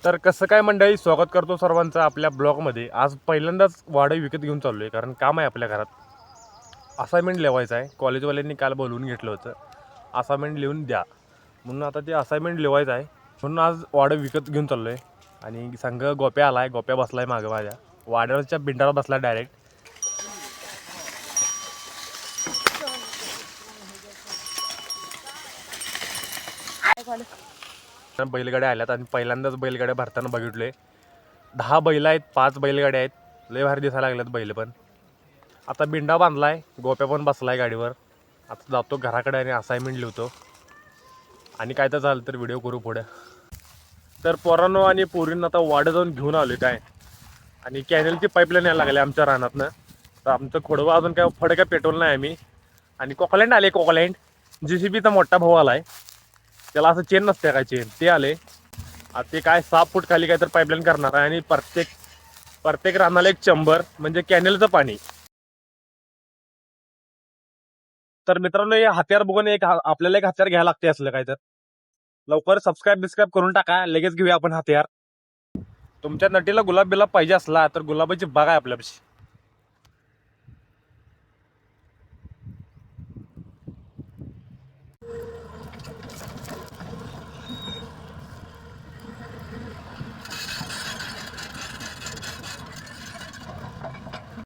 तर कसं काय मंडळी, स्वागत करतो सर्वांचं आपल्या ब्लॉगमध्ये. आज पहिल्यांदाच वाडे विकत घेऊन चाललो आहे, कारण काम आहे आपल्या घरात. असाइनमेंट लिहायचं आहे. कॉलेजवाल्यांनी काल बोलवून घेतलं होतं, असाइनमेंट लिहून द्या म्हणून. आता ते असाइनमेंट लिहायचं आहे म्हणून आज वाडं विकत घेऊन चाललो आहे. आणि संघ गोप्या आला आहे, गोप्या बसला आहे मागं माझ्या. वाड्यावरच्या बिंडाला बसला डायरेक्ट. बैलगाड्या आल्यात आणि पहिल्यांदाच बैलगाड्या भरताना बघितलोय. 10 बैल आहेत, 5 बैलगाड्या आहेत. लय भारी दिसायला लागल्यात बैल पण. आता बिंडा बांधलाय, गोप्या पण बसलाय गाडीवर. आता जातो घराकडे आणि असाइनमेंट लिहितो. आणि काय तर झालं तर व्हिडिओ करू पुढे. तर पोरांनो आणि पोरींना आता वाडं जाऊन घेऊन आलोय काय. आणि कॅनेलची पाईपलाईन यायला लागली आमच्या रानातनं. तर आमचं खोडवा अजून काय फड काय पेट्रोल नाही आम्ही. आणि कोकलँड आले, कोकलँड JCBचा मोठा भाऊ आलाय. त्याला असं चेन नसते काय, चेन ते आले. आता ते काय 6 फूट खाली काय तर पाईपलाईन करणार आहे. आणि प्रत्येक रानाला एक चंबर, म्हणजे कॅनेलचं पाणी. तर मित्रांनो, हे हत्यार बघून आपल्याला एक हत्यार घ्यायला लागते असलं काय तर. लवकर सबस्क्राईब करून टाका, लगेच घेऊया आपण हत्यार. तुमच्या नटीला गुलाब बिलाब पाहिजे असला तर गुलाबाची बाग आहे आपल्यापाशी.